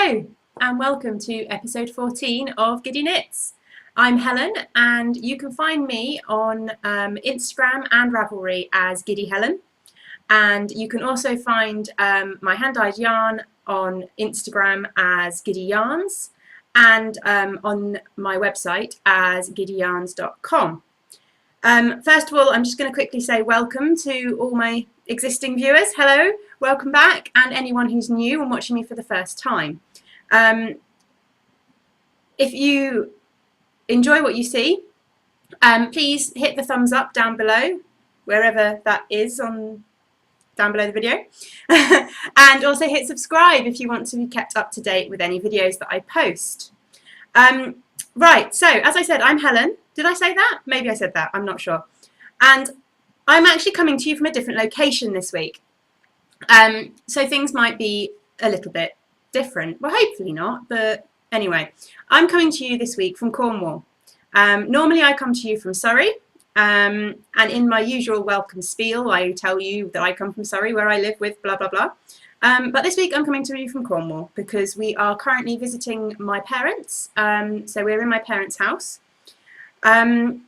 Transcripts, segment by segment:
Hello and welcome to episode 14 of Giddy Knits. I'm Helen and you can find me on Instagram and Ravelry as Giddy Helen, and you can also find my hand-dyed yarn on Instagram as Giddy Yarns and on my website as giddyyarns.com. First of all, I'm just going to quickly say welcome to all my existing viewers. Hello, welcome back, and anyone who's new and watching me for the first time. If you enjoy what you see, please hit the thumbs up down below, wherever that is down below the video, and also hit subscribe if you want to be kept up to date with any videos that I post. Right, so as I said, I'm Helen. Did I say that? Maybe I said that, I'm not sure. And I'm actually coming to you from a different location this week. So things might be a little bit different. Well, hopefully not, but anyway. I'm coming to you this week from Cornwall. Normally I come to you from Surrey, and in my usual welcome spiel I tell you that I come from Surrey, where I live with blah blah blah. But this week I'm coming to you from Cornwall because we are currently visiting my parents. So we're in my parents' house. And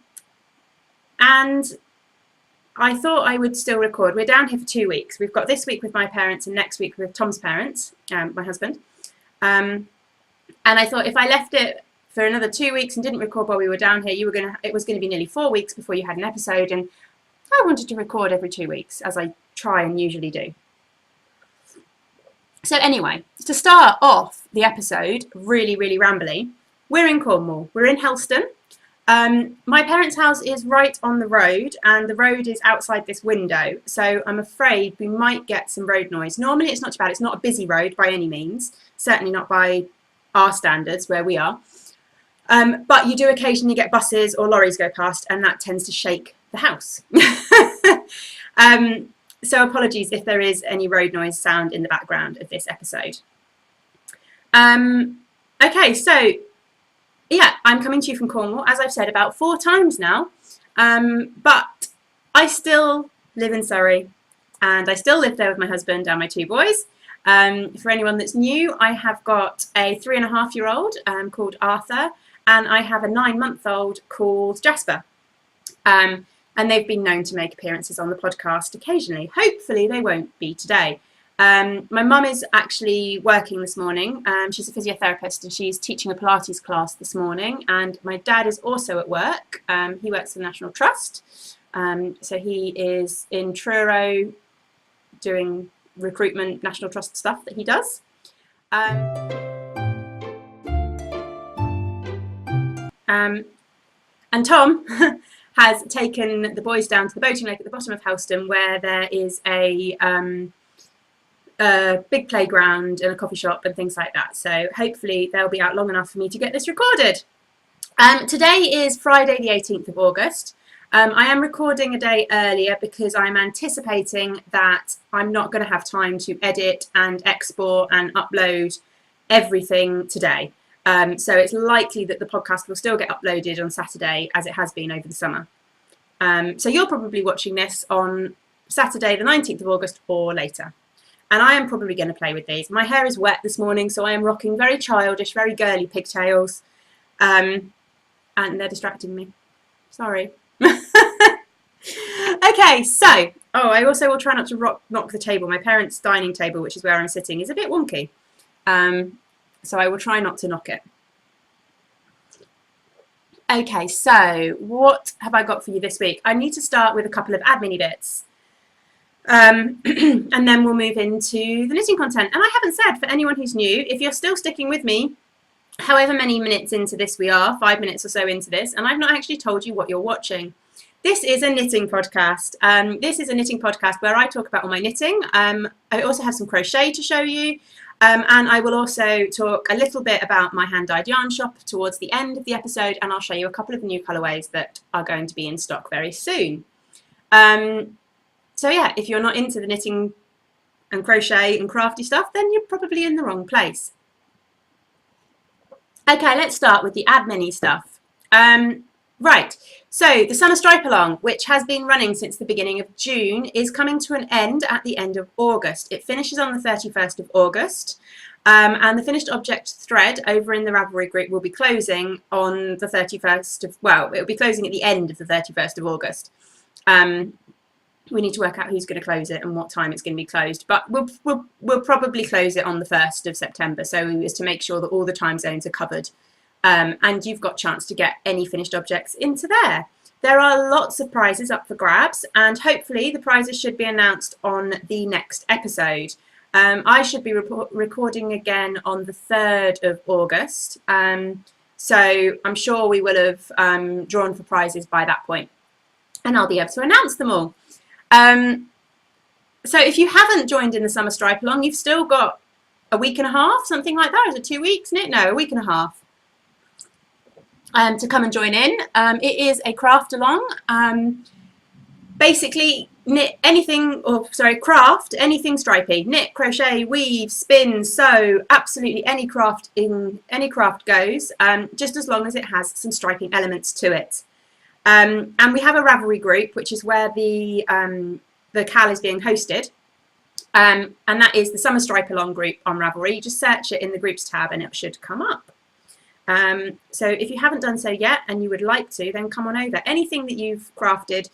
I thought I would still record. We're down here for 2 weeks. We've got this week with my parents and next week with Tom's parents, my husband. And I thought if I left it for another 2 weeks and didn't record while we were down here, it was going to be nearly 4 weeks before you had an episode. And I wanted to record every 2 weeks, as I try and usually do. So anyway, to start off the episode, really rambly, we're in Cornwall. We're in Helston. My parents' house is right on the road, and the road is outside this window, so I'm afraid we might get some road noise. Normally it's not too bad. It's not a busy road by any means, certainly not by our standards where we are, but you do occasionally get buses or lorries go past, and that tends to shake the house. So apologies if there is any road noise sound in the background of this episode. Okay, so yeah, I'm coming to you from Cornwall, as I've said about 4 times now, but I still live in Surrey, and I still live there with my husband and my 2 boys. For anyone that's new, I have got a 3.5-year-old called Arthur, and I have a 9-month-old called Jasper. And they've been known to make appearances on the podcast occasionally. Hopefully they won't be today. My mum is actually working this morning. She's a physiotherapist and she's teaching a Pilates class this morning. And my dad is also at work. He works for the National Trust. So he is in Truro doing recruitment, National Trust stuff that he does. And Tom has taken the boys down to the boating lake at the bottom of Helston, where there is a big playground and a coffee shop and things like that. So hopefully they'll be out long enough for me to get this recorded. Today is Friday the 18th of August. I am recording a day earlier because I'm anticipating that I'm not going to have time to edit and export and upload everything today. So it's likely that the podcast will still get uploaded on Saturday, as it has been over the summer. So you're probably watching this on Saturday the 19th of August or later. And I am probably going to play with these. My hair is wet this morning, so I am rocking very childish, very girly pigtails. And they're distracting me. Sorry. Okay, so, I also will try not to knock the table. My parents' dining table, which is where I'm sitting, is a bit wonky. So I will try not to knock it. Okay, so what have I got for you this week? I need to start with a couple of admin bits. And then we'll move into the knitting content. And I haven't said, for anyone who's new, if you're still sticking with me, however many minutes into this we are, 5 minutes or so into this, and I've not actually told you what you're watching. This is a knitting podcast. This is a knitting podcast where I talk about all my knitting. I also have some crochet to show you. And I will also talk a little bit about my hand-dyed yarn shop towards the end of the episode, and I'll show you a couple of new colourways that are going to be in stock very soon. So yeah, if you're not into the knitting and crochet and crafty stuff, then you're probably in the wrong place. Okay, let's start with the admin-y stuff. Right, so the Summer Stripe Along, which has been running since the beginning of June, is coming to an end at the end of August. It finishes on the 31st of August. And the finished object thread over in the Ravelry group will be closing on the 31st of, well, it'll be closing at the end of the 31st of August. We need to work out who's going to close it and what time it's going to be closed, but we'll probably close it on the 1st of September, so as to make sure that all the time zones are covered, and you've got a chance to get any finished objects into there. There are lots of prizes up for grabs, and hopefully the prizes should be announced on the next episode. I should be recording again on the 3rd of August, so I'm sure we will have drawn for prizes by that point, and I'll be able to announce them all. So if you haven't joined in the summer stripe along, you've still got a week and a half, something like that. Is it 2 weeks, Nick? No, a week and a half to come and join in. It is a craft along. Basically, knit anything, or sorry, craft anything stripy. Knit, crochet, weave, spin, sew, absolutely any craft goes, just as long as it has some striping elements to it. And we have a Ravelry group, which is where the cowl is being hosted, and that is the Summer Stripe Along group on Ravelry. You just search it in the groups tab and it should come up. So if you haven't done so yet and you would like to, then come on over. Anything that you've crafted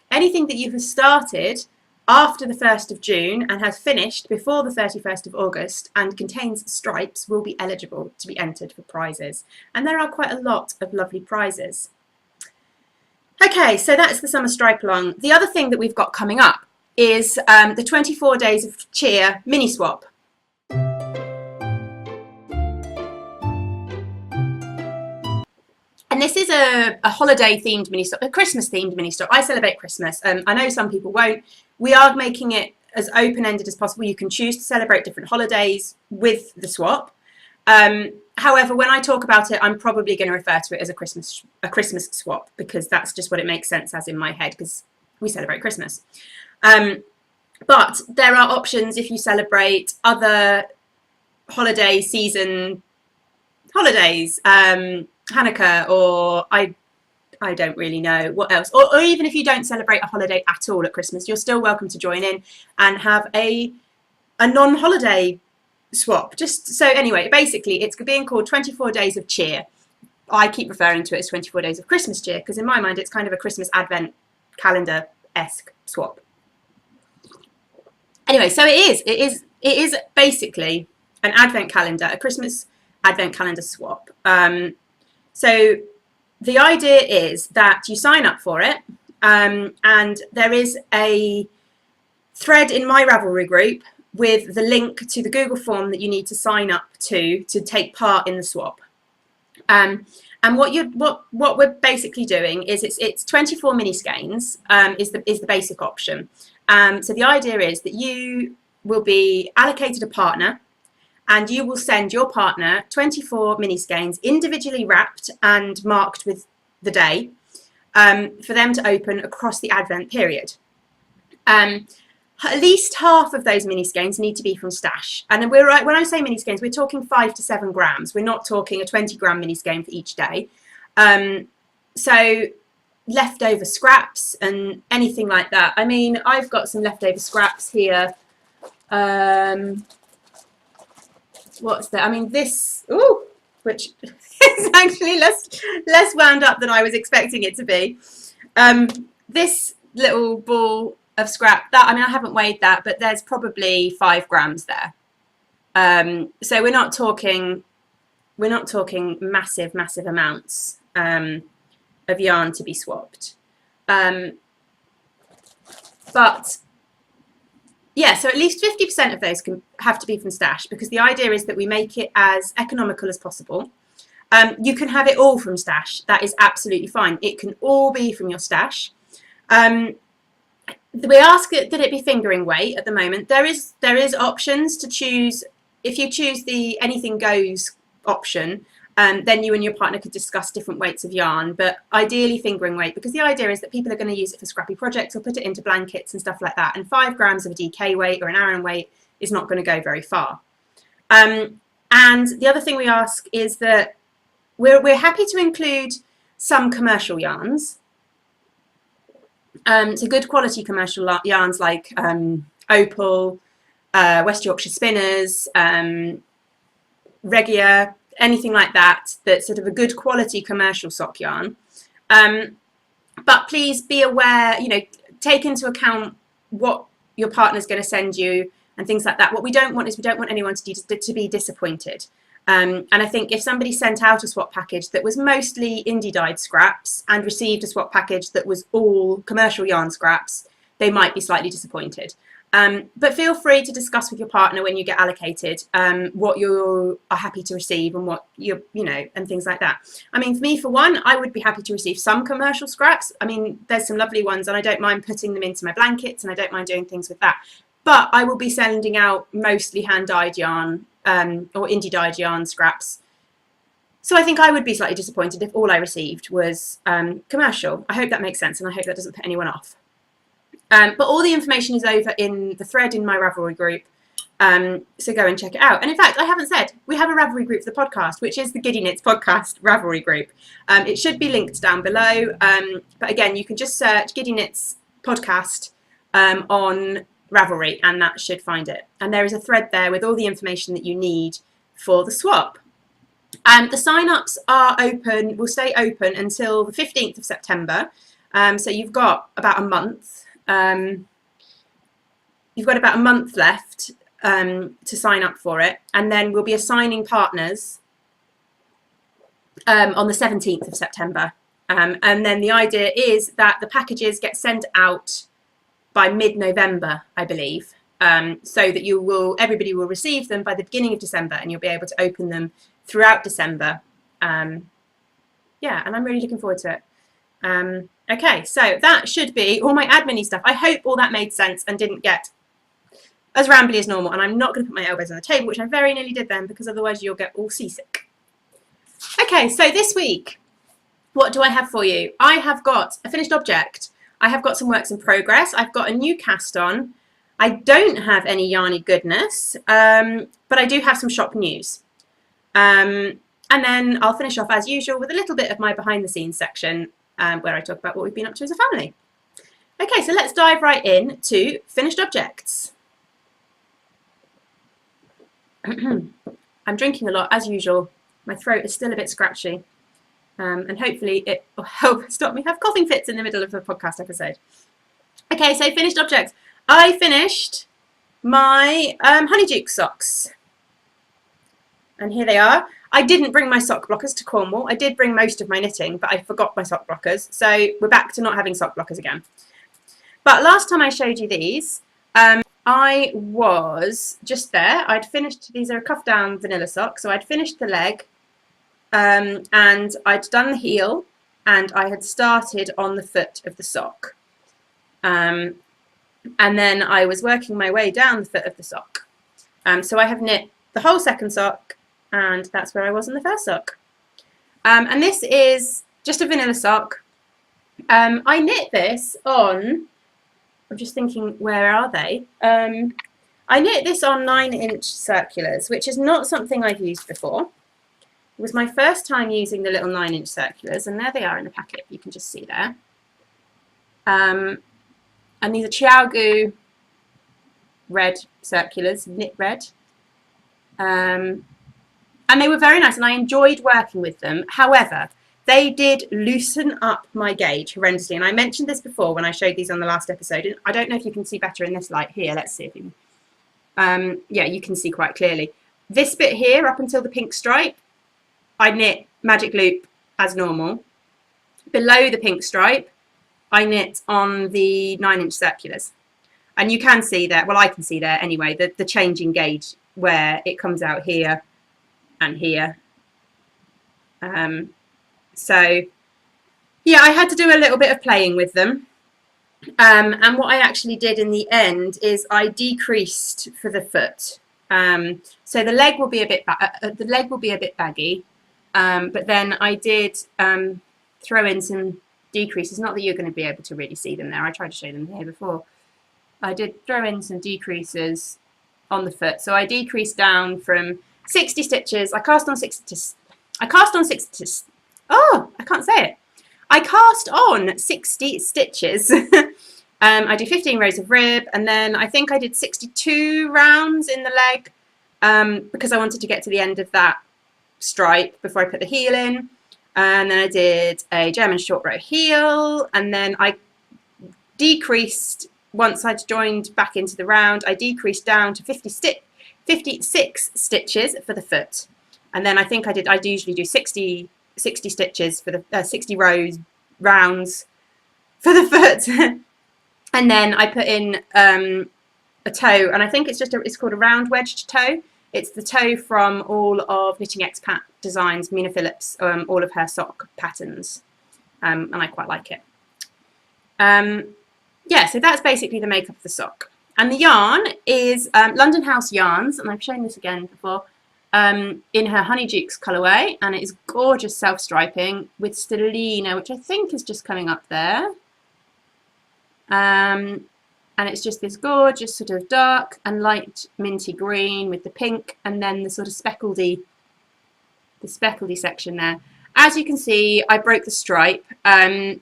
anything that you have started after the 1st of June and has finished before the 31st of August and contains stripes will be eligible to be entered for prizes. And there are quite a lot of lovely prizes. Okay, so that's the Summer Stripe Along. The other thing that we've got coming up is the 24 Days of Cheer mini swap. And this is a holiday themed mini swap, a Christmas themed mini swap. I celebrate Christmas. I know some people won't. We are making it as open-ended as possible. You can choose to celebrate different holidays with the swap. However, when I talk about it, I'm probably going to refer to it as a Christmas swap, because that's just what it makes sense as in my head, because we celebrate Christmas. But there are options if you celebrate other holiday season holidays, Hanukkah, or I don't really know what else, or even if you don't celebrate a holiday at all at Christmas, you're still welcome to join in and have a non-holiday swap. Just so anyway, basically it's being called 24 Days of Cheer. I keep referring to it as 24 Days of Christmas Cheer because in my mind it's kind of a Christmas advent calendar-esque swap. Anyway, so it is basically an advent calendar, a Christmas advent calendar swap. So the idea is that you sign up for it, and there is a thread in my Ravelry group with the link to the Google form that you need to sign up to take part in the swap. And what we're basically doing is it's 24 mini skeins is the basic option. So the idea is that you will be allocated a partner, and you will send your partner 24 mini skeins individually wrapped and marked with the day for them to open across the Advent period. At least half of those mini skeins need to be from stash. And when I say mini skeins, we're talking 5 to 7 grams. We're not talking a 20-gram mini skein for each day. So leftover scraps and anything like that. I mean, I've got some leftover scraps here. What's that? I mean, this, which is actually less wound up than I was expecting it to be. This little ball of scrap, that, I mean, I haven't weighed that, but there's probably 5 grams there. So we're not talking massive amounts of yarn to be swapped. But yeah, so at least 50% of those have to be from stash, because the idea is that we make it as economical as possible. You can have it all from stash. That is absolutely fine. It can all be from your stash. We ask that it be fingering weight at the moment. There is options to choose. If you choose the anything goes option, then you and your partner could discuss different weights of yarn, but ideally fingering weight, because the idea is that people are going to use it for scrappy projects or put it into blankets and stuff like that, and 5 grams of a DK weight or an Aran weight is not going to go very far. And the other thing we ask is that we're happy to include some commercial yarns, so good quality commercial yarns like Opal, West Yorkshire Spinners, Regia, anything like that, that's sort of a good quality commercial sock yarn. But please be aware, take into account what your partner's going to send you and things like that. What we don't want is we don't want anyone to be disappointed. And I think if somebody sent out a swap package that was mostly indie dyed scraps and received a swap package that was all commercial yarn scraps, they might be slightly disappointed. But feel free to discuss with your partner when you get allocated what you are happy to receive and what and things like that. I mean, for me, for one, I would be happy to receive some commercial scraps. I mean, there's some lovely ones and I don't mind putting them into my blankets and I don't mind doing things with that. But I will be sending out mostly hand-dyed yarn or indie dyed yarn scraps. So I think I would be slightly disappointed if all I received was commercial. I hope that makes sense and I hope that doesn't put anyone off. But all the information is over in the thread in my Ravelry group, so go and check it out. And in fact, I haven't said, we have a Ravelry group for the podcast, which is the Giddy Knits Podcast Ravelry group. It should be linked down below, but again, you can just search Giddy Knits Podcast on Ravelry and that should find it. And there is a thread there with all the information that you need for the swap. The sign-ups are open, will stay open until the 15th of September. So you've got about a month. You've got about a month left to sign up for it, and then we'll be assigning partners on the 17th of September. And then the idea is that the packages get sent out by mid-November, I believe, so that everybody will receive them by the beginning of December, and you'll be able to open them throughout December. Yeah, and I'm really looking forward to it. Okay, so that should be all my admin-y stuff. I hope all that made sense and didn't get as rambly as normal. And I'm not going to put my elbows on the table, which I very nearly did then, because otherwise you'll get all seasick. Okay, so this week, what do I have for you? I have got a finished object. I have got some works in progress. I've got a new cast on. I don't have any yarny goodness, but I do have some shop news. And then I'll finish off as usual with a little bit of my behind the scenes section, where I talk about what we've been up to as a family. Okay, so let's dive right in to finished objects. I'm drinking a lot as usual. My throat is still a bit scratchy, and hopefully it will help stop me have coughing fits in the middle of a podcast episode. Okay, so finished objects. I finished my honeyduke socks, and here they are. I didn't bring my sock blockers to Cornwall. I did bring most of my knitting, but I forgot my sock blockers. So we're back to not having sock blockers again. But last time I showed you these, I was just there. I'd finished, these are a cuff down vanilla socks. So I'd finished the leg and I'd done the heel and I had started on the foot of the sock. And then I was working my way down the foot of the sock. So I have knit the whole second sock, and that's where I was in the first sock. And this is just a vanilla sock. I knit this on, I'm just thinking, where are they? I knit this on 9-inch circulars, which is not something I've used before. It was my first time using the little 9-inch circulars, and there they are in the packet, you can just see there. And these are Chiaogu red circulars, knit red. And they were very nice and I enjoyed working with them. However, they did loosen up my gauge horrendously. And I mentioned this before when I showed these on the last episode. And I don't know if you can see better in this light here. Let's see if you can. Yeah, you can see quite clearly. This bit here, up until the pink stripe, I knit magic loop as normal. Below the pink stripe, I knit on the 9-inch circulars. And you can see there, well, I can see there anyway, the changing gauge where it comes out here and here. So yeah, I had to do a little bit of playing with them. And what I actually did in the end is I decreased for the foot. So the leg will be a bit baggy, but then I did throw in some decreases. Not that you're going to be able to really see them there. I tried to show them here before. I did throw in some decreases on the foot. So I decreased down from 60 stitches. I cast on 60. Oh, I can't say it. I cast on 60 stitches I do 15 rows of rib, and then I think I did 62 rounds in the leg because I wanted to get to the end of that stripe before I put the heel in. And then I did a German short row heel, and then I decreased, once I'd joined back into the round, I decreased down to 56 stitches for the foot. And then I think I usually do 60 stitches for the 60 rounds for the foot. And then I put in a toe, and I think it's called a round wedged toe. It's the toe from all of Knitting Expat Designs, Mina Phillips, all of her sock patterns, and I quite like it. Yeah, so that's basically the makeup of the sock. And the yarn is London House Yarns, and I've shown this again before, in her Honey Dukes colourway, and it is gorgeous self-striping with stellina, which I think is just coming up there. And it's just this gorgeous sort of dark and light minty green with the pink, and then the sort of speckledy section there. As you can see, I broke the stripe. I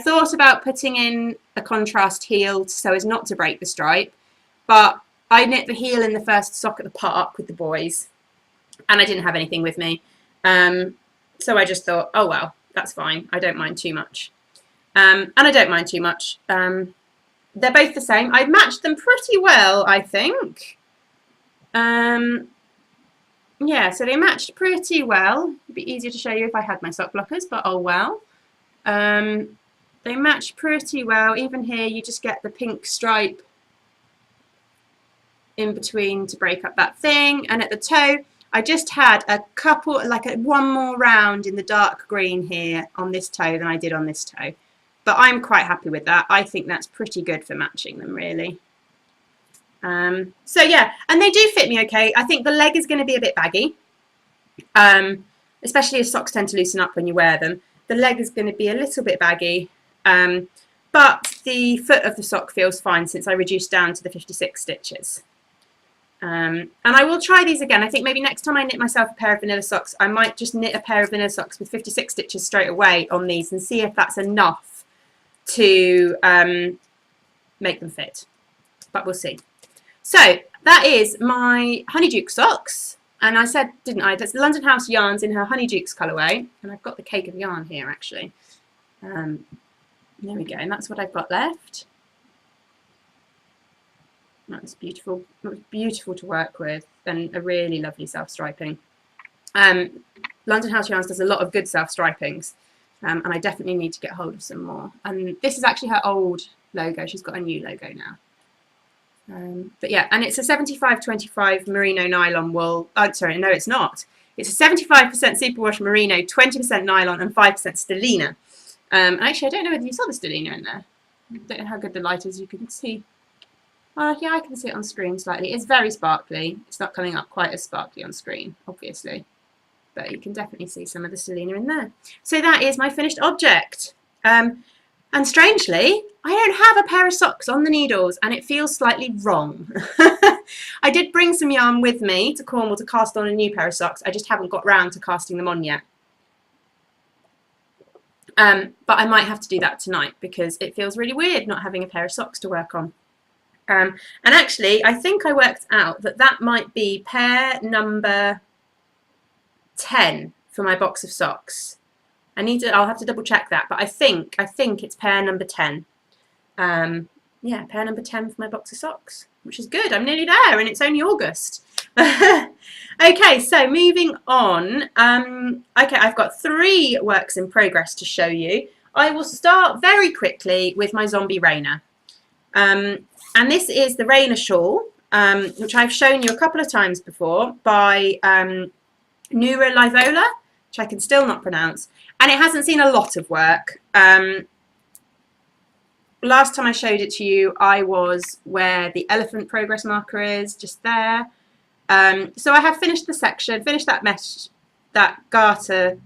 thought about putting in a contrast heel so as not to break the stripe, but I knit the heel in the first sock at the park with the boys, and I didn't have anything with me. So I just thought, oh well, that's fine. I don't mind too much. And I don't mind too much. They're both the same. I've matched them pretty well, I think. Yeah, so they matched pretty well. It'd be easier to show you if I had my sock blockers, but oh well. They match pretty well. Even here, you just get the pink stripe in between to break up that thing. And at the toe, I just had a couple, one more round in the dark green here on this toe than I did on this toe. But I'm quite happy with that. I think that's pretty good for matching them, really. So yeah, and they do fit me okay. I think the leg is going to be a bit baggy, especially as socks tend to loosen up when you wear them. The leg is going to be a little bit baggy, but the foot of the sock feels fine since I reduced down to the 56 stitches. And I will try these again. I think maybe next time I knit myself a pair of vanilla socks, I might just knit a pair of vanilla socks with 56 stitches straight away on these and see if that's enough to make them fit, but we'll see. So that is my Honeyduke socks, and I said, didn't I, that's the London House Yarns in her Honeydukes colourway, and I've got the cake of yarn here actually. There we go, and that's what I've got left. That's beautiful. It was beautiful to work with, and a really lovely self-striping. London House Yarns does a lot of good self-stripings. And I definitely need to get hold of some more. And this is actually her old logo. She's got a new logo now. But yeah, and it's a 75-25 merino nylon wool. Oh, sorry, no, it's not. It's a 75% superwash merino, 20% nylon, and 5% stellina. Actually, I don't know whether you saw the stellina in there. I don't know how good the light is. You can see. Yeah, I can see it on screen slightly. It's very sparkly. It's not coming up quite as sparkly on screen, obviously. But you can definitely see some of the stellina in there. So that is my finished object. And strangely, I don't have a pair of socks on the needles, and it feels slightly wrong. I did bring some yarn with me to Cornwall to cast on a new pair of socks. I just haven't got round to casting them on yet. But I might have to do that tonight because it feels really weird not having a pair of socks to work on. And actually, I think I worked out that that might be pair number 10 for my box of socks. I'll have to double check that, but I think it's pair number 10. Yeah, pair number 10 for my box of socks, which is good. I'm nearly there, and it's only August. Okay, so moving on. Okay, I've got 3 works in progress to show you. I will start very quickly with my zombie Reina. And this is the Reina shawl, which I've shown you a couple of times before by Nura Livola, which I can still not pronounce, and it hasn't seen a lot of work. Last time I showed it to you, I was where the elephant progress marker is, just there. So I have finished the section, finished that mesh, that garter,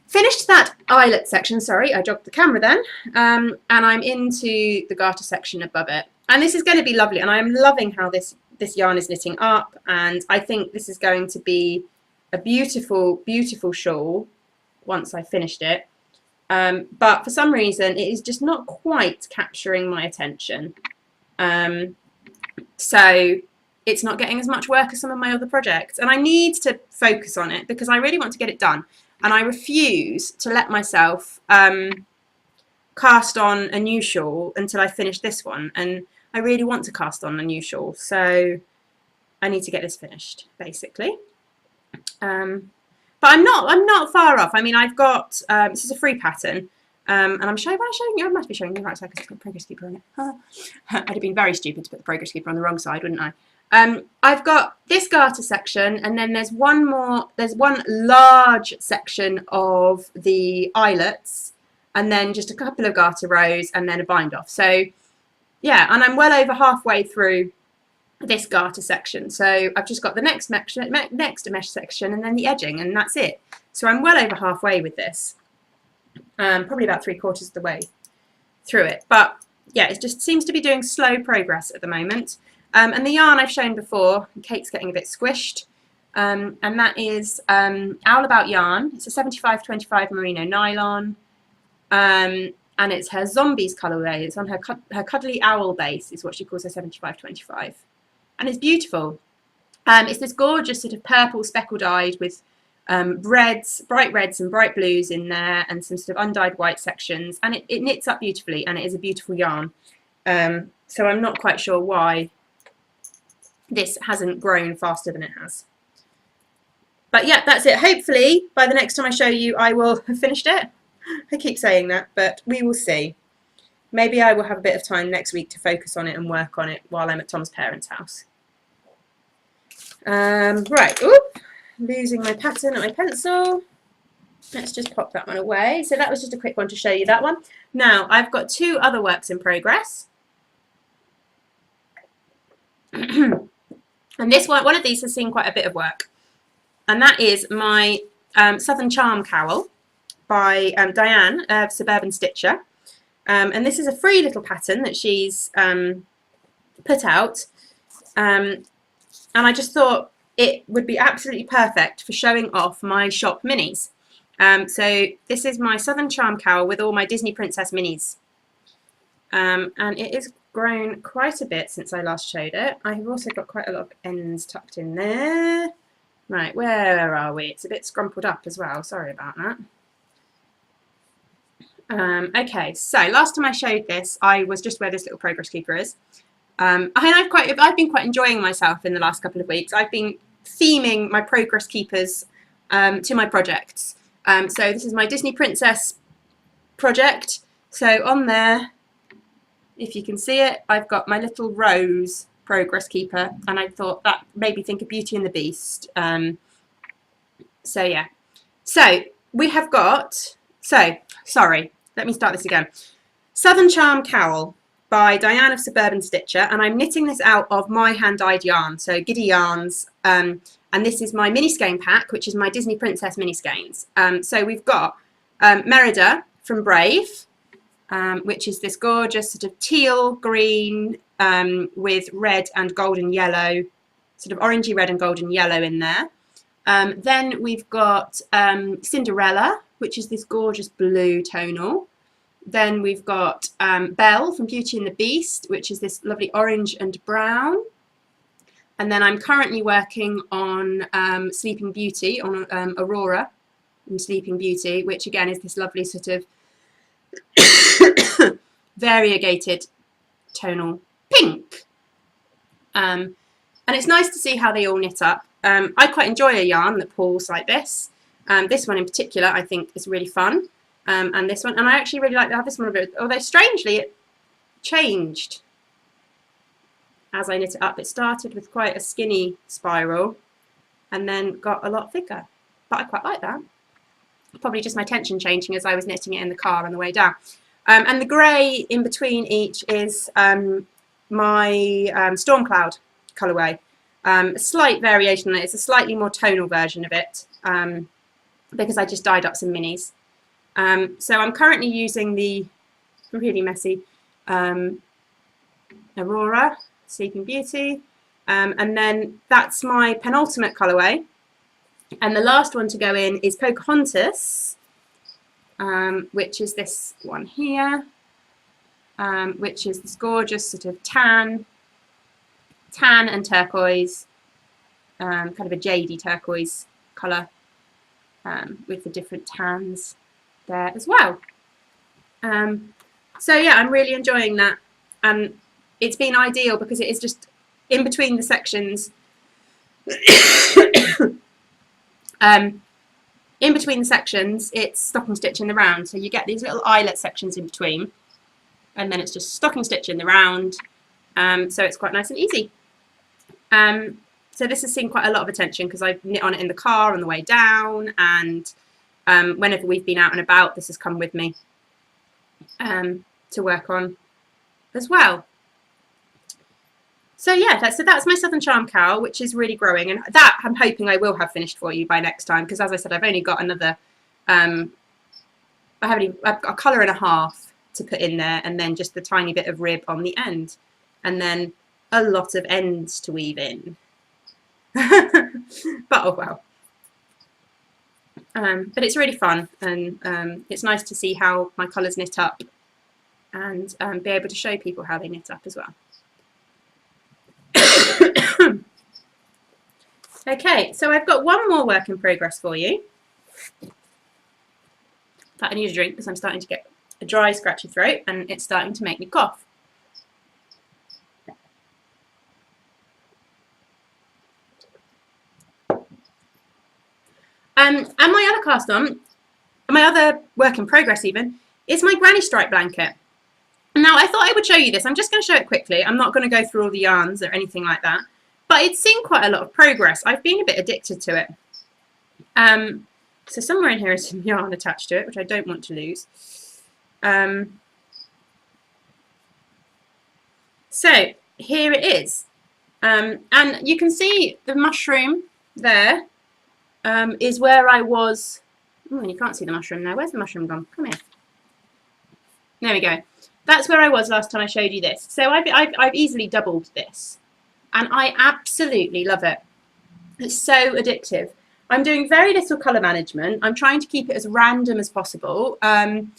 finished that eyelet section, sorry, I jogged the camera then, and I'm into the garter section above it. And this is going to be lovely, and I'm loving how this yarn is knitting up, and I think this is going to be a beautiful, beautiful shawl once I've finished it. But for some reason it is just not quite capturing my attention. So it's not getting as much work as some of my other projects, and I need to focus on it because I really want to get it done, and I refuse to let myself cast on a new shawl until I finish this one, and I really want to cast on a new shawl, so I need to get this finished basically. But I'm not far off. I mean, I've got this is a free pattern, and I'm showing you. I must be showing you, right? So it's got the progress keeper on it. I'd have been very stupid to put the progress keeper on the wrong side, wouldn't I? I've got this garter section, and then there's one large section of the eyelets, and then just a couple of garter rows, and then a bind off. So yeah, and I'm well over halfway through this garter section, so I've just got the next mesh section and then the edging, and that's it. So I'm well over halfway with this, probably about 3/4 of the way through it, but yeah, it just seems to be doing slow progress at the moment. And the yarn I've shown before, Kate's getting a bit squished, and that is Owl About yarn. It's a 75/25 merino nylon, and it's her Zombies colourway. It's on her Cuddly Owl base is what she calls her 75/25. And it's beautiful. It's this gorgeous sort of purple speckled eyed with reds, bright reds and bright blues in there, and some sort of undyed white sections, and it knits up beautifully, and it is a beautiful yarn. So I'm not quite sure why this hasn't grown faster than it has. But yeah, that's it. Hopefully by the next time I show you I will have finished it. I keep saying that, but we will see. Maybe I will have a bit of time next week to focus on it and work on it while I'm at Tom's parents' house. Right, oop, losing my pattern and my pencil. Let's just pop that one away. So that was just a quick one to show you that one. Now I've got 2 other works in progress. And this one of these has seen quite a bit of work. And that is my Southern Charm cowl by Diane of Suburban Stitcher. And this is a free little pattern that she's put out. And I just thought it would be absolutely perfect for showing off my shop minis. So this is my Southern Charm cowl with all my Disney Princess minis. And it has grown quite a bit since I last showed it. I have also got quite a lot of ends tucked in there. Right, where are we? It's a bit scrumpled up as well. Sorry about that. Okay, so last time I showed this, I was just where this little progress keeper is. And I've been quite enjoying myself in the last couple of weeks. I've been theming my progress keepers to my projects. So this is my Disney Princess project. So on there, if you can see it, I've got my little rose progress keeper, and I thought that made me think of Beauty and the Beast. So yeah. So we have got, sorry, let me start this again. Southern Charm cowl by Diane of Suburban Stitcher, and I'm knitting this out of my hand-dyed yarn, so Giddy yarns, and this is my mini skein pack, which is my Disney Princess mini skeins. So we've got Merida from Brave, which is this gorgeous sort of teal green with red and golden yellow, sort of orangey red and golden yellow in there. Then we've got Cinderella, which is this gorgeous blue tonal. Then we've got Belle from Beauty and the Beast, which is this lovely orange and brown. And then I'm currently working on Sleeping Beauty, on Aurora from Sleeping Beauty, which again is this lovely sort of variegated tonal pink. And it's nice to see how they all knit up. I quite enjoy a yarn that pulls like this. This one in particular I think is really fun. And this one, and I actually really like to have this one a bit, although strangely it changed as I knit it up. It started with quite a skinny spiral and then got a lot thicker, but I quite like that. Probably just my tension changing as I was knitting it in the car on the way down. And the grey in between each is my Storm Cloud colourway. A slight variation on it. It's a slightly more tonal version of it because I just dyed up some minis. So I'm currently using the really messy Aurora, Sleeping Beauty, and then that's my penultimate colourway. And the last one to go in is Pocahontas, which is this one here, which is this gorgeous sort of tan and turquoise, kind of a jadey turquoise colour, with the different tans there as well. So yeah, I'm really enjoying that, and it's been ideal because it is just in between the sections. In between the sections, it's stocking stitch in the round, so you get these little eyelet sections in between, and then it's just stocking stitch in the round, so it's quite nice and easy. So this has seen quite a lot of attention because I've knit on it in the car on the way down, and whenever we've been out and about, this has come with me to work on as well. So yeah, that's my Southern Charm cowl, which is really growing, and that I'm hoping I will have finished for you by next time, because as I said, I've only got another, I've got a colour and a half to put in there, and then just the tiny bit of rib on the end, and then a lot of ends to weave in. But oh well. But it's really fun, and it's nice to see how my colours knit up, and be able to show people how they knit up as well. Okay, so I've got one more work in progress for you. But I need a drink because I'm starting to get a dry, scratchy throat, and it's starting to make me cough. And my other cast on, my other work in progress even, is my granny stripe blanket. Now, I thought I would show you this. I'm just going to show it quickly. I'm not going to go through all the yarns or anything like that. But it's seen quite a lot of progress. I've been a bit addicted to it. So somewhere in here is some yarn attached to it, which I don't want to lose. So here it is. And you can see the mushroom there is where I was. Oh, you can't see the mushroom now. Where's the mushroom gone? Come here. There we go. That's where I was last time I showed you this. So I've easily doubled this, and I absolutely love it. It's so addictive. I'm doing very little colour management. I'm trying to keep it as random as possible. I'm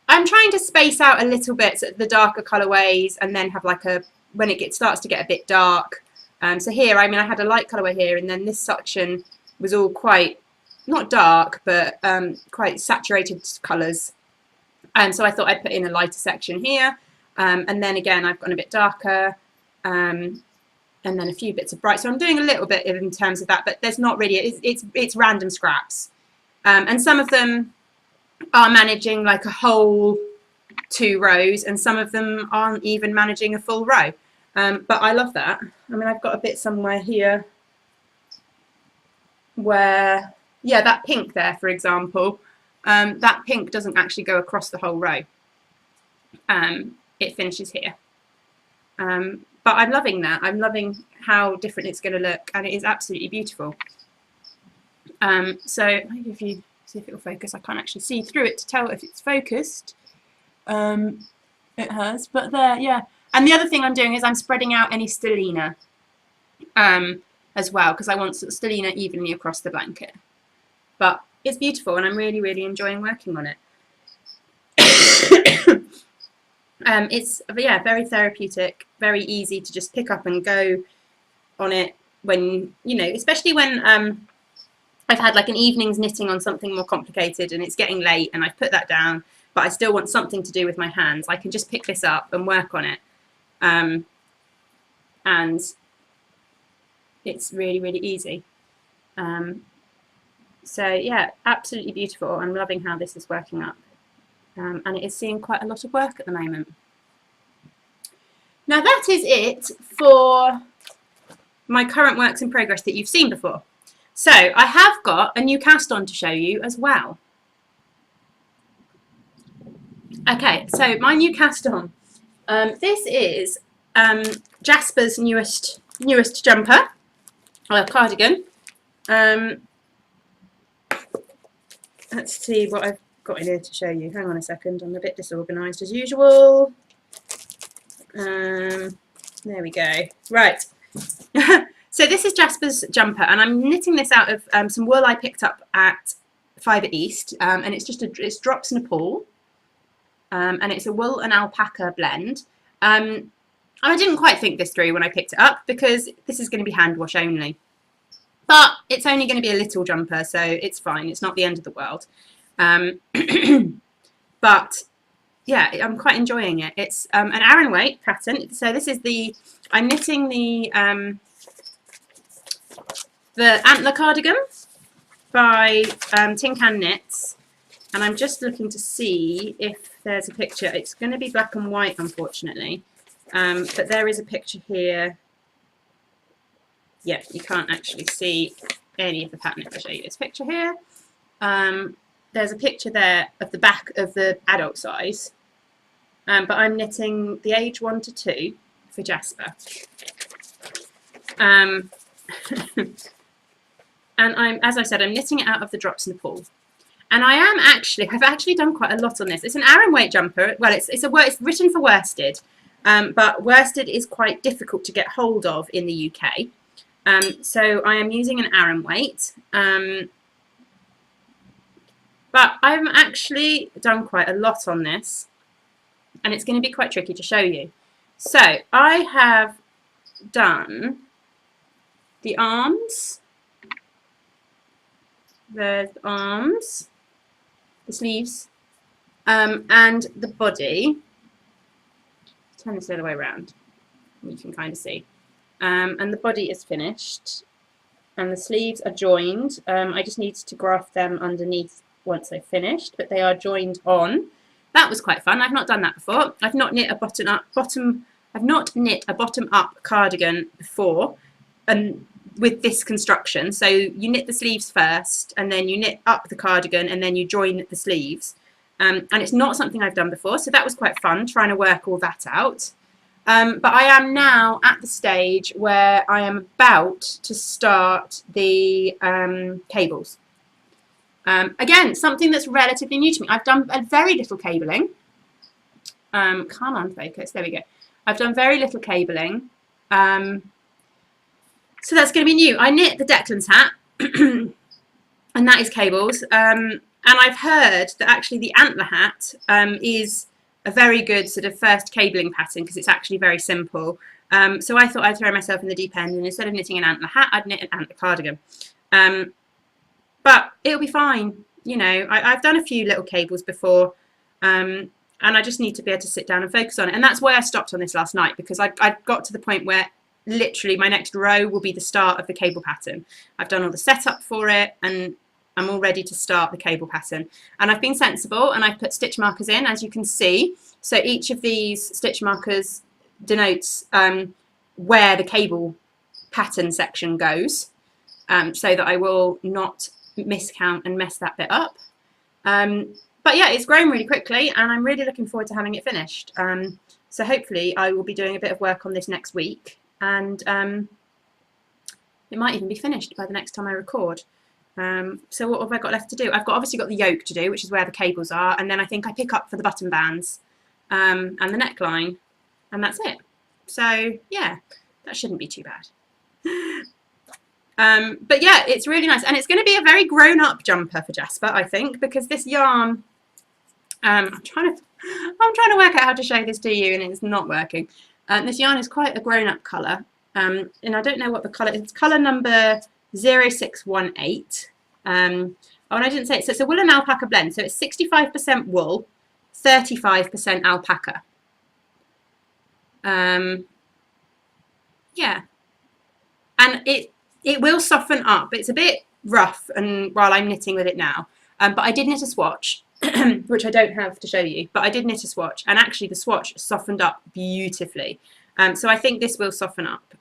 trying to space out a little bit so the darker colourways, and then have like when it starts to get a bit dark. So here, I mean, I had a light colourway here, and then this section was all quite, not dark, but quite saturated colours. So I thought I'd put in a lighter section here, and then again I've gone a bit darker, and then a few bits of bright. So I'm doing a little bit in terms of that, but there's not really. It's random scraps, and some of them are managing like a whole 2 rows, and some of them aren't even managing a full row. But I love that. I mean, I've got a bit somewhere here where, yeah, that pink there, for example. That pink doesn't actually go across the whole row. It finishes here. But I'm loving that. I'm loving how different it's going to look, and it is absolutely beautiful. So if you see if it will focus, I can't actually see through it to tell if it's focused. It has, but there, yeah. And the other thing I'm doing is I'm spreading out any stellina as well, because I want stellina evenly across the blanket. But it's beautiful, and I'm really, really enjoying working on it. It's, yeah, very therapeutic, very easy to just pick up and go on it when, you know, especially when I've had like an evening's knitting on something more complicated and it's getting late and I've put that down, but I still want something to do with my hands. I can just pick this up and work on it. And it's really, really easy. So yeah, absolutely beautiful. I'm loving how this is working up. And it is seeing quite a lot of work at the moment. Now that is it for my current works in progress that you've seen before. So I have got a new cast on to show you as well. Okay, so my new cast on. This is Jasper's newest jumper, or cardigan. Let's see what I've got in here to show you. Hang on a second, I'm a bit disorganised as usual. There we go. Right. So this is Jasper's jumper, and I'm knitting this out of some wool I picked up at Fibre East, and it's drops Nepal, and it's a wool and alpaca blend. I didn't quite think this through when I picked it up because this is going to be hand wash only, but it's only going to be a little jumper, so it's fine. It's not the end of the world. But yeah, I'm quite enjoying it. It's an Aran weight pattern. So this is I'm knitting the antler cardigan by Tin Can Knits, and I'm just looking to see if there's a picture. It's going to be black and white, unfortunately. But there is a picture here. Yeah, you can't actually see any of the pattern if I show you this picture here. There's a picture there of the back of the adult size. But I'm knitting the age 1 to 2 for Jasper. And as I said, I'm knitting it out of the Drops Nepal. And I've actually done quite a lot on this. It's an Aran weight jumper. Well, it's written for worsted. But worsted is quite difficult to get hold of in the UK. So I am using an Aran weight. But I've actually done quite a lot on this. And it's going to be quite tricky to show you. So I have done the arms. There's the arms, the sleeves, and the body. Turn this the other way around, you can kind of see. And the body is finished, and the sleeves are joined. I just need to graft them underneath once I've finished, but they are joined on. That was quite fun. I've not done that before. I've not knit a bottom up cardigan before, and with this construction. So you knit the sleeves first, and then you knit up the cardigan, and then you join the sleeves. And it's not something I've done before, so that was quite fun trying to work all that out. But I am now at the stage where I am about to start the cables. Again, something that's relatively new to me. I've done a very little cabling. Come on, focus. There we go. I've done very little cabling. So that's going to be new. I knit the Declan's hat, and that is cables. And I've heard that actually the antler hat is a very good sort of first cabling pattern because it's actually very simple. So I thought I'd throw myself in the deep end, and instead of knitting an antler hat, I'd knit an antler cardigan. But it'll be fine. You know, I've done a few little cables before, and I just need to be able to sit down and focus on it. And that's why I stopped on this last night, because I got to the point where literally my next row will be the start of the cable pattern. I've done all the setup for it, and I'm all ready to start the cable pattern. And I've been sensible, and I've put stitch markers in, as you can see. So each of these stitch markers denotes where the cable pattern section goes, so that I will not miscount and mess that bit up. But yeah, it's grown really quickly, and I'm really looking forward to having it finished. So hopefully I will be doing a bit of work on this next week, and it might even be finished by the next time I record. So what have I got left to do? I've obviously got the yoke to do, which is where the cables are, and then I think I pick up for the button bands and the neckline, and that's it. So yeah, that shouldn't be too bad. But yeah, it's really nice, and it's going to be a very grown-up jumper for Jasper, I think, because this yarn, I'm trying to work out how to show this to you, and it's not working. This yarn is quite a grown-up colour, and I don't know what the colour is. It's colour number 0618. Oh, and I didn't say it. So it's a wool and alpaca blend. So it's 65% wool, 35% alpaca. Yeah, and it will soften up. It's a bit rough, and while I'm knitting with it now, but I did knit a swatch, which I don't have to show you. But I did knit a swatch, and actually the swatch softened up beautifully. So I think this will soften up.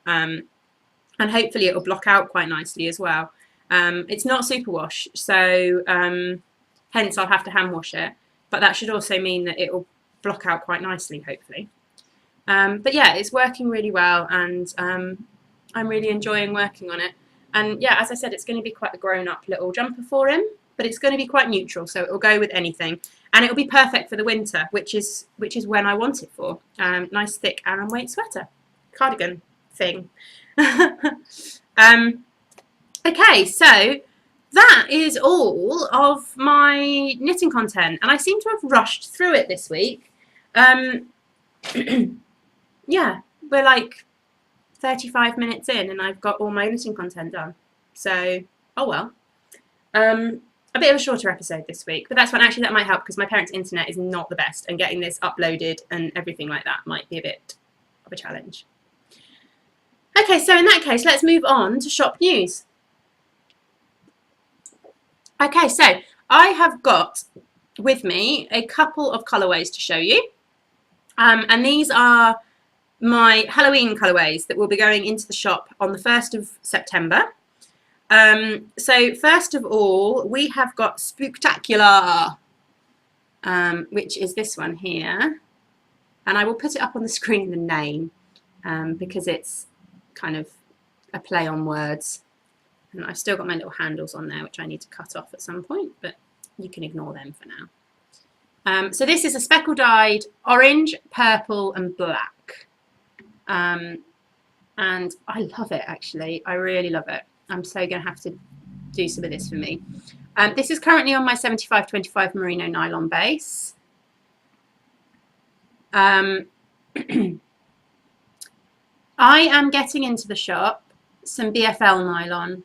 And hopefully it will block out quite nicely as well. It's not superwash, so hence I'll have to hand wash it, but that should also mean that it will block out quite nicely, hopefully. But yeah, it's working really well, and I'm really enjoying working on it. And yeah, as I said, it's going to be quite a grown-up little jumper for him, but it's going to be quite neutral, so it will go with anything, and it will be perfect for the winter, which is when I want it for. Nice thick Aran weight sweater, cardigan thing. Okay, so that is all of my knitting content, and I seem to have rushed through it this week. Yeah, we're like 35 minutes in and I've got all my knitting content done. So, oh well. A bit of a shorter episode this week, but that's fine. Actually, that might help because my parents' internet is not the best, and getting this uploaded and everything like that might be a bit of a challenge. Okay, so in that case, let's move on to shop news. Okay, so I have got with me a couple of colourways to show you. And these are my Halloween colourways that will be going into the shop on the 1st of September. So first of all, we have got Spooktacular, which is this one here. And I will put it up on the screen, the name, because it's kind of a play on words. And I've still got my little handles on there, which I need to cut off at some point, but you can ignore them for now. So this is a speckle-dyed orange, purple and black. And I love it, actually. I really love it. I'm so going to have to do some of this for me. This is currently on my 75/25 merino nylon base. I am getting into the shop some BFL nylon,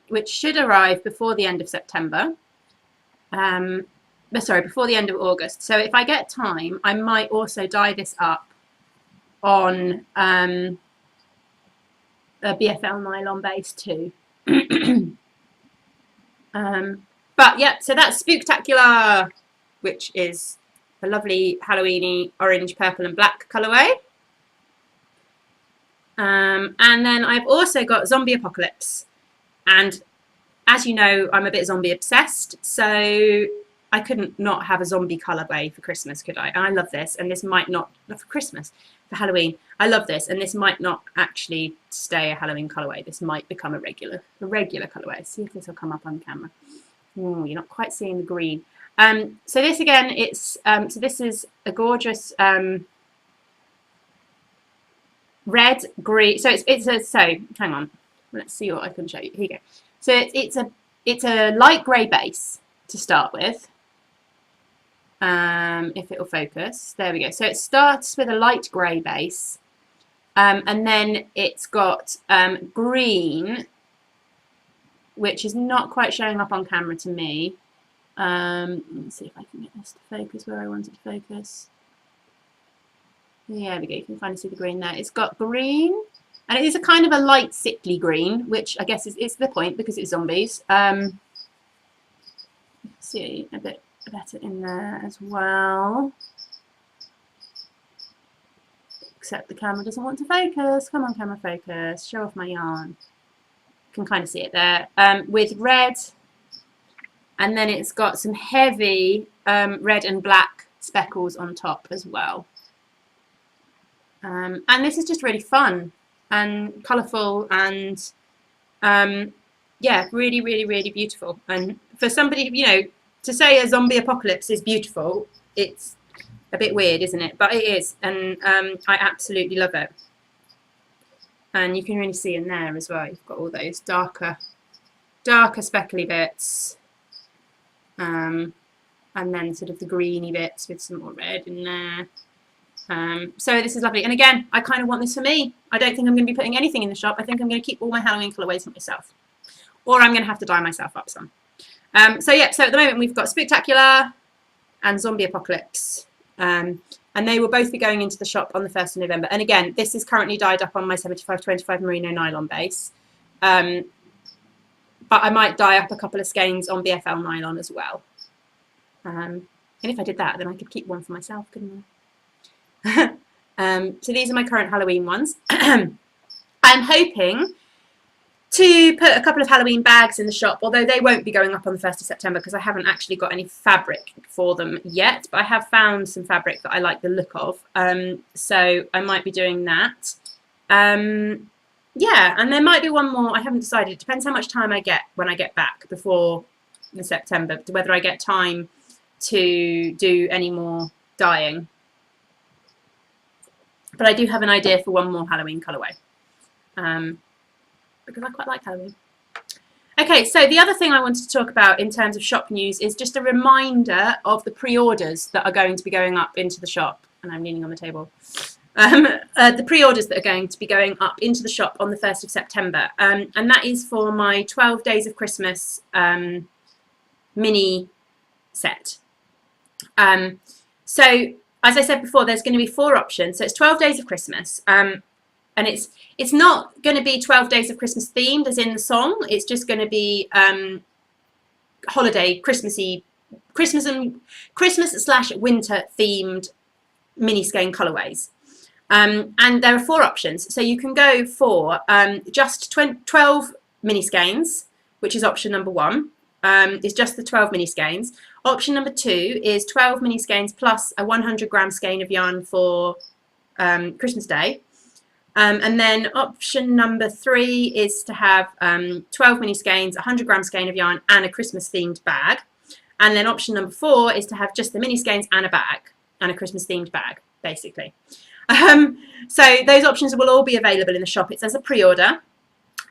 which should arrive before the end of September. Sorry, before the end of August. So if I get time, I might also dye this up on a BFL nylon base too. But yeah, so that's Spooktacular, which is a lovely Halloweeny orange, purple and black colourway. And then I've also got Zombie Apocalypse, and as you know, I'm a bit zombie obsessed, so I couldn't not have a zombie colourway for Christmas, could I? And I love this, and this might not for Christmas, for Halloween. I love this, and this might not actually stay a Halloween colourway. This might become a regular colourway. See if this will come up on camera. You're not quite seeing the green. So this again, it's so this is a gorgeous red, green. So hang on, let's see what I can show you. Here you go. So it's a light grey base to start with. If it will focus, there we go. So it starts with a light grey base, and then it's got green, which is not quite showing up on camera to me. Let's see if I can get this to focus where I want it to focus. There we go. You can kind of see the green there. It's got green, and it is a kind of a light sickly green, which I guess is the point because it's zombies. See a bit better in there as well, except the camera doesn't want to focus. Come on, camera, focus. Show off my yarn. You can kind of see it there with red, and then it's got some heavy red and black speckles on top as well. And this is just really fun and colourful and yeah, really, really, really beautiful. And for somebody, you know, to say a zombie apocalypse is beautiful, it's a bit weird, isn't it? But it is, and I absolutely love it. And you can really see in there as well, you've got all those darker speckly bits, and then sort of the greeny bits with some more red in there. So this is lovely. And again, I kind of want this for me. I don't think I'm going to be putting anything in the shop. I think I'm going to keep all my Halloween colourways for myself, or I'm going to have to dye myself up some. So yeah, so at the moment we've got Spooktacular and Zombie Apocalypse, and they will both be going into the shop on the 1st of November. And again, this is currently dyed up on my 75/25 merino nylon base, but I might dye up a couple of skeins on BFL nylon as well. And if I did that, then I could keep one for myself, couldn't I? So these are my current Halloween ones. I'm hoping to put a couple of Halloween bags in the shop, although they won't be going up on the 1st of September because I haven't actually got any fabric for them yet, but I have found some fabric that I like the look of, so I might be doing that. Yeah, and there might be one more. I haven't decided. It depends how much time I get when I get back before in September, whether I get time to do any more dyeing. But I do have an idea for one more Halloween colourway. Because I quite like Halloween. Okay, so the other thing I wanted to talk about in terms of shop news is just a reminder of the pre-orders that are going to be going up into the shop. And I'm leaning on the table. The pre-orders that are going to be going up into the shop on the 1st of September. And that is for my 12 Days of Christmas mini set. So, as I said before, there's going to be 4 options. So it's 12 Days of Christmas. And it's not going to be 12 Days of Christmas themed as in the song. It's just going to be holiday, Christmas/winter themed mini skein colourways. And there are 4 options. So you can go for just 12 mini skeins, which is option number 1. Is just the 12 mini skeins. Option number 2 is 12 mini skeins plus a 100-gram skein of yarn for Christmas Day. And then option number 3 is to have 12 mini skeins, 100-gram skein of yarn, and a Christmas themed bag. And then option number 4 is to have just the mini skeins and a bag, and a Christmas themed bag, basically. So those options will all be available in the shop. It's as a pre-order.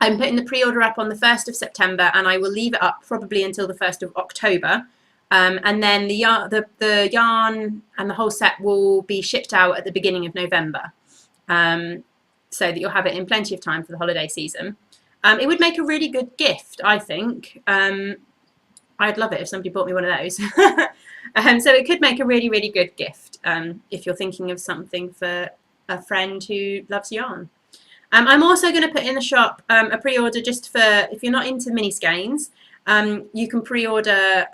I'm putting the pre-order up on the 1st of September, and I will leave it up probably until the 1st of October. And then the yarn and the whole set will be shipped out at the beginning of November. So that you'll have it in plenty of time for the holiday season. It would make a really good gift, I think. I'd love it if somebody bought me one of those. So it could make a really, really good gift if you're thinking of something for a friend who loves yarn. I'm also going to put in the shop a pre-order just for, if you're not into mini skeins, you can pre-order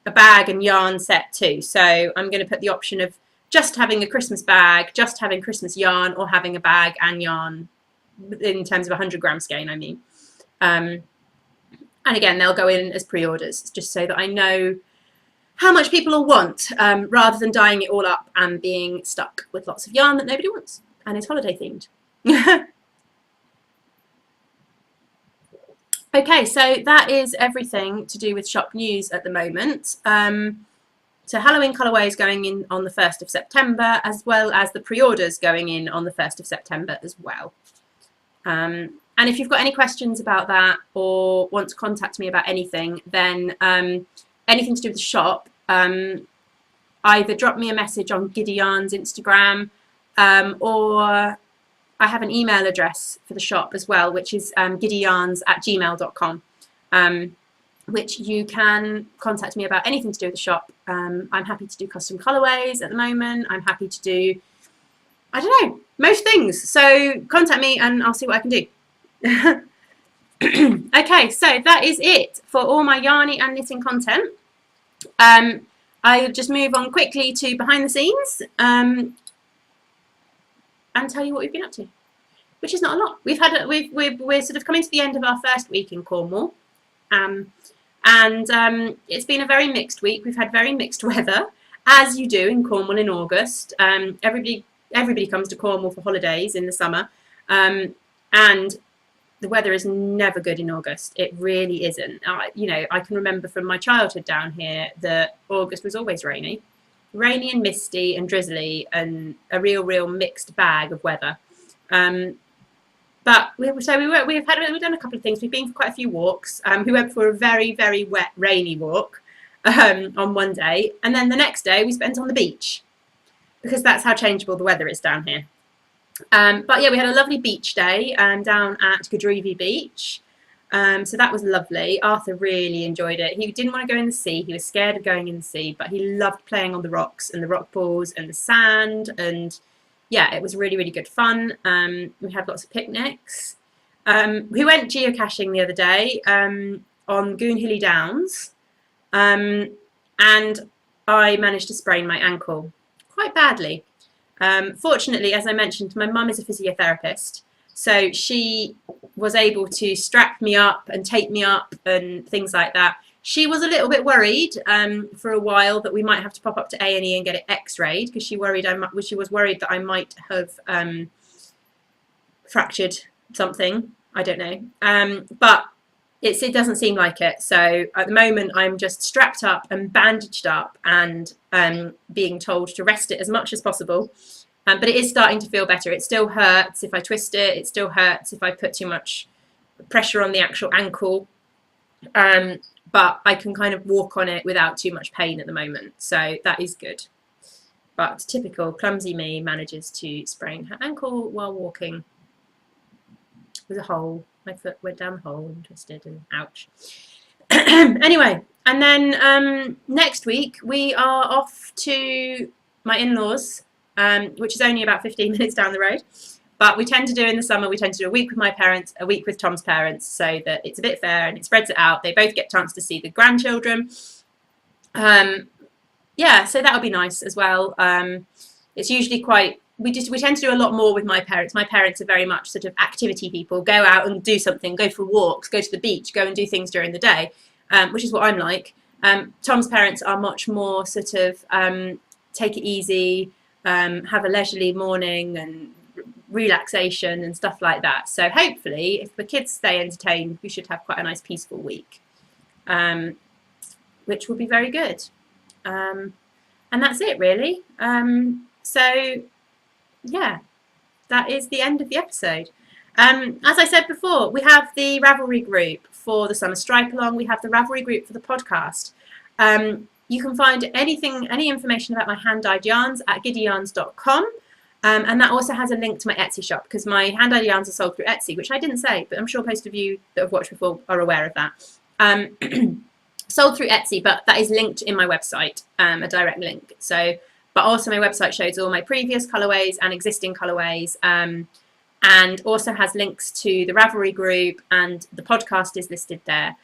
a bag and yarn set too. So I'm going to put the option of just having a Christmas bag, just having Christmas yarn, or having a bag and yarn in terms of 100-gram skein, I mean. And again, they'll go in as pre-orders, just so that I know how much people will want, rather than dyeing it all up and being stuck with lots of yarn that nobody wants and is holiday themed. Okay, so that is everything to do with shop news at the moment. So Halloween colourways going in on the 1st of September, as well as the pre-orders going in on the 1st of September as well. And if you've got any questions about that or want to contact me about anything, then anything to do with the shop, either drop me a message on Giddy Yarn's Instagram, or I have an email address for the shop as well, which is giddyyarns@gmail.com. Which you can contact me about anything to do with the shop. I'm happy to do custom colourways at the moment. I'm happy to do, I don't know, most things. So contact me and I'll see what I can do. Okay, so that is it for all my yarny and knitting content. I'll just move on quickly to behind the scenes and tell you what we've been up to, which is not a lot. We're sort of coming to the end of our first week in Cornwall. It's been a very mixed week. We've had very mixed weather, as you do in Cornwall in August. Everybody comes to Cornwall for holidays in the summer, and the weather is never good in August. It really isn't. You know, I can remember from my childhood down here that August was always rainy and misty and drizzly, and a real mixed bag of weather. But we've done a couple of things. We've been for quite a few walks. We went for a very, very wet, rainy walk on one day. And then the next day we spent on the beach, because that's how changeable the weather is down here. But yeah, we had a lovely beach day down at Giddy Beach. So that was lovely. Arthur really enjoyed it. He didn't want to go in the sea. He was scared of going in the sea, but he loved playing on the rocks and the rock pools and the sand, and yeah, it was really, really good fun. We had lots of picnics. We went geocaching the other day on Goonhilly Downs, and I managed to sprain my ankle quite badly. Fortunately, as I mentioned, my mum is a physiotherapist, so she was able to strap me up and tape me up and things like that. She was a little bit worried for a while that we might have to pop up to A&E and get it x-rayed, because she was worried that I might have fractured something. I don't know. But it doesn't seem like it. So at the moment I'm just strapped up and bandaged up and being told to rest it as much as possible. But it is starting to feel better. It still hurts if I twist it. It still hurts if I put too much pressure on the actual ankle, but I can kind of walk on it without too much pain at the moment, so that is good. But typical clumsy me manages to sprain her ankle while walking with a hole. My foot went down the hole and twisted, and ouch. Anyway, and then next week we are off to my in-laws, which is only about 15 minutes down the road. But we tend to do in the summer, we tend to do a week with my parents, a week with Tom's parents, so that it's a bit fair and it spreads it out. They both get a chance to see the grandchildren. Yeah, so that'll be nice as well. It's usually quite, we tend to do a lot more with my parents. My parents are very much sort of activity people, go out and do something, go for walks, go to the beach, go and do things during the day, which is what I'm like. Tom's parents are much more sort of take it easy, have a leisurely morning and relaxation and stuff like that. So hopefully if the kids stay entertained, we should have quite a nice peaceful week, which will be very good. And that's it really. So yeah, that is the end of the episode. As I said before, we have the Ravelry group for the summer stripe along. We have the Ravelry group for the podcast. You can find any information about my hand-dyed yarns at giddyyarns.com. And that also has a link to my Etsy shop, because my hand-dyed yarns are sold through Etsy, which I didn't say, but I'm sure most of you that have watched before are aware of that. Sold through Etsy, but that is linked in my website, a direct link. So, but also my website shows all my previous colourways and existing colourways, and also has links to the Ravelry group, and the podcast is listed there.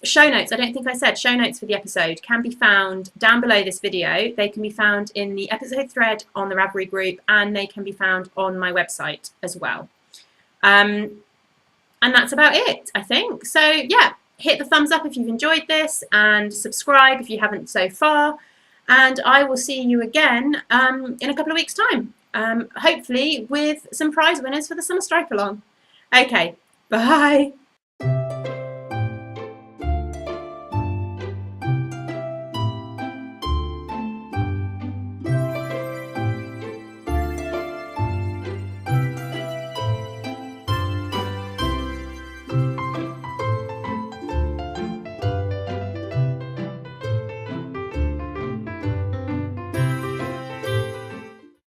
Show notes, I don't think I said, show notes for the episode can be found down below this video. They can be found in the episode thread on the Ravelry group, and they can be found on my website as well. And that's about it, I think. So yeah, hit the thumbs up if you've enjoyed this, and subscribe if you haven't so far. And I will see you again in a couple of weeks' time, hopefully with some prize winners for the summer stripe along. Okay, bye.